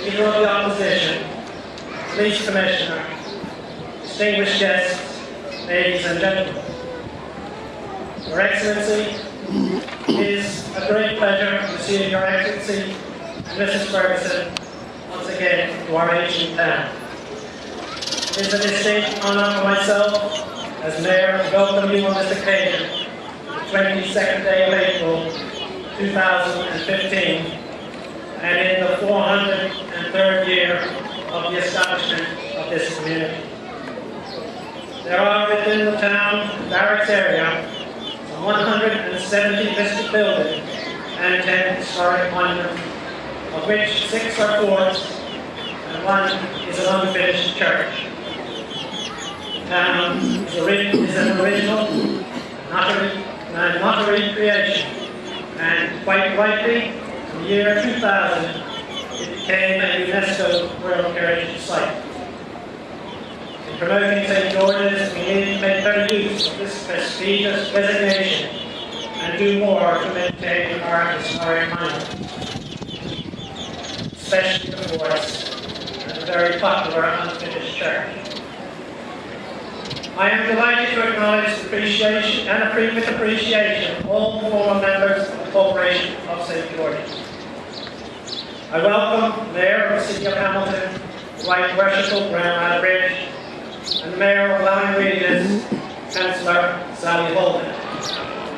Leader of the Opposition, Police Commissioner, distinguished guests, ladies and gentlemen. Your Excellency, it is a great pleasure to see Your Excellency and Mrs. Ferguson once again to our ancient town. It is a distinct honor for myself as Mayor to welcome you on this occasion, the 22nd day of April 2015, and in the 403rd year of the establishment of this community. There are within the town barracks area 170 listed buildings and 10 historic monuments, of which 6 are forts and 1 is an unfinished church. The town is an original, not a recreation, and quite rightly, in the year 2000, it became a UNESCO World Heritage Site. In promoting St. George's, we need to make better use of this prestigious designation and do more to maintain our historic monuments, especially the forts and the very popular unfinished church. I am delighted to acknowledge the appreciation of all former members of the Corporation of St. George's. I welcome the Mayor of the City of Hamilton, the Right Worshipful Grandma Bridge, and the Mayor of Lyme Regis, Councillor Sally Holden,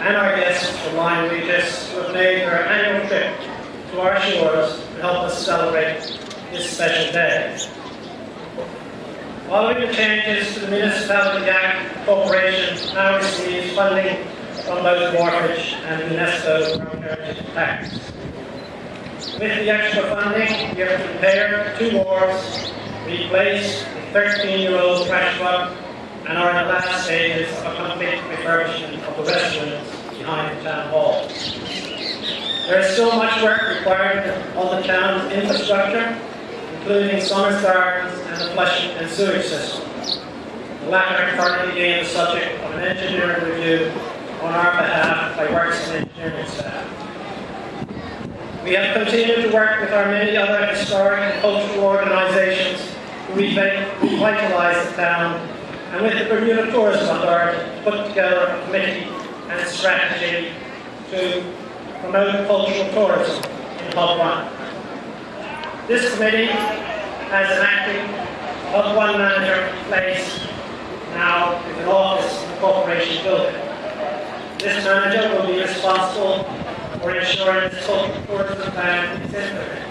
and our guests from Lyme Regis who have made their annual trip to our shores to help us celebrate this special day. Following the changes to the Municipality Act, the Corporation now receives funding from both Wharfage and UNESCO World Heritage Tax. With the extra funding, we have repaired 2 wharves, replaced a 13-year-old trash truck, and are in the last stages of a complete refurbishment of the restrooms behind the town hall. There is still much work required on the town's infrastructure, including Summers Gardens and the flushing and sewage system. The latter currently being the subject of an engineering review on our behalf by Works and Engineering staff. We have continued to work with our many other historic and cultural organizations to revitalize the town, and with the Bermuda Tourism Authority, put together a committee and strategy to promote cultural tourism in Hub 1. This committee has an acting Hub 1 manager in place now with an office in the corporation building. This manager will be responsible for ensuring this cultural tourism plan is implemented.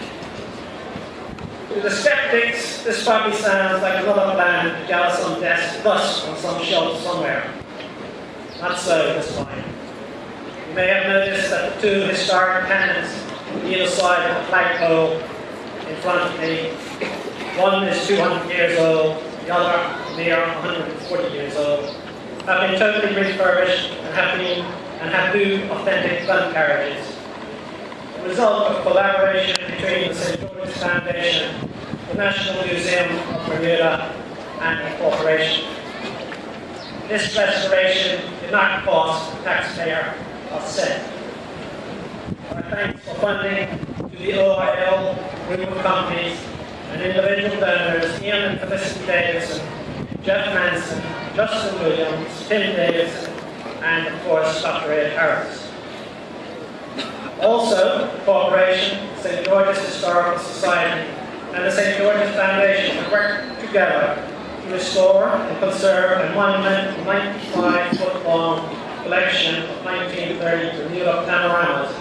To the skeptics, this probably sounds like another plan to gather some dust on some shelf somewhere. Not so this time. You may have noticed that the two historic cannons on either side of the flagpole in front of me, one is 200 years old, the other a mere 140 years old, have been totally refurbished and have new authentic gun carriages. The result of collaboration between the St. George's Foundation, the National Museum of Bermuda, and the corporation. This restoration did not cost the taxpayer a cent. Our thanks for funding to the OIL group of companies and individual donors, Ian and Felicity Davidson, Jeff Manson, Justin Williams, Tim Davidson, and of course Dr. Ed Harris. Also, the corporation, St. George's Historical Society, and the St. George's Foundation have worked together to restore and conserve a monumental 95-foot-long collection of 1930 Bermuda panoramas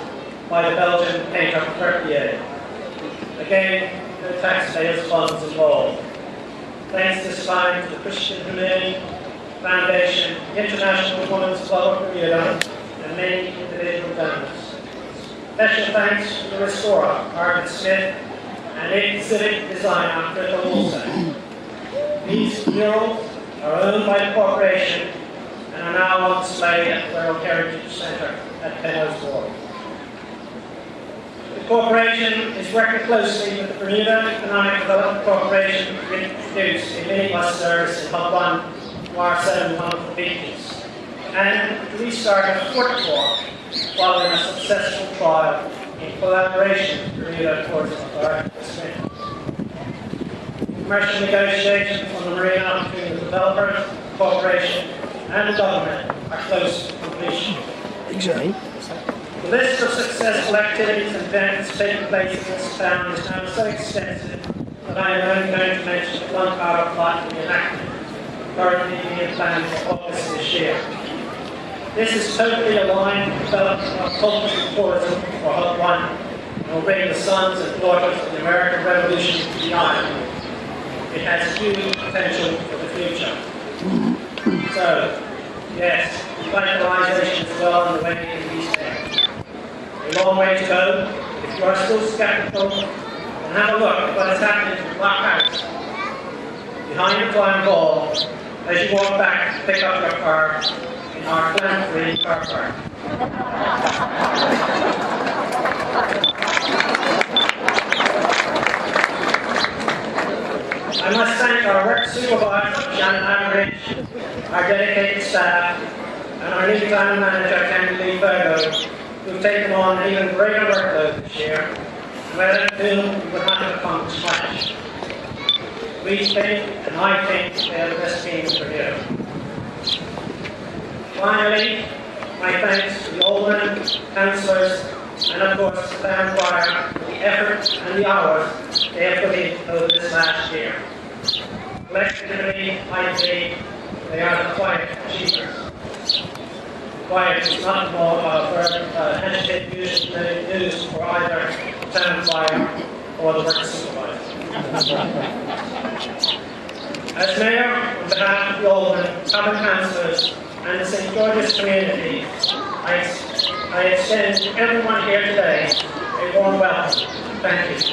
by the Belgian painter Peppercorn. Again, no taxpayers' funds involved. Thanks this time to the Christian Humanity Foundation, International Women's Club of Bermuda, and many individual donors. Special thanks to the restorer, Margaret Smith, and exhibit designer, Britta Woolson. These murals are owned by the corporation and are now on display at the World Heritage Center at Penrose Wharf. The corporation is working closely with the Bermuda Economic Development Corporation to introduce a minibus service in Hub 1 to our 7 wonderful beaches, and to restart a foot walk following a successful trial in collaboration with Bermuda Tourism Authority this winter. Commercial negotiations on the marina between the developers, the corporation, and the government are close to completion. Exactly. The list of successful activities and events taking place in this town is now so extensive that I am only going to mention one part of plot reenactment currently being planned for August this year. This is totally aligned with the development of cultural tourism for Hub 1 and will bring the sons and daughters of the American Revolution to the island. It has huge potential for the future. So, yes, revitalization is well underway in these days. A long way to go. If you are still skeptical, then have a look at what is happening to the Black House behind the Twine Ball as you walk back to pick up your car in our plant-free car park. I must thank our work supervisor, Janet Hamridge, our dedicated staff, and our new town manager, Candy Virgo, who've taken on an even greater workload this year, and without whom we would not have accomplished much. We think, and I think, they are the best team for Bermuda. Finally, my thanks to the aldermen, councillors, and of course the town choir for the effort and the hours they have put in over this last year. Collectively, I believe they are the quiet achievers. Quiet is not more of a entity used for either the town choir or the work supervisor. As mayor, on behalf of the aldermen, common councillors, and the St. George's community, I extend to everyone here today a warm welcome. Thank you.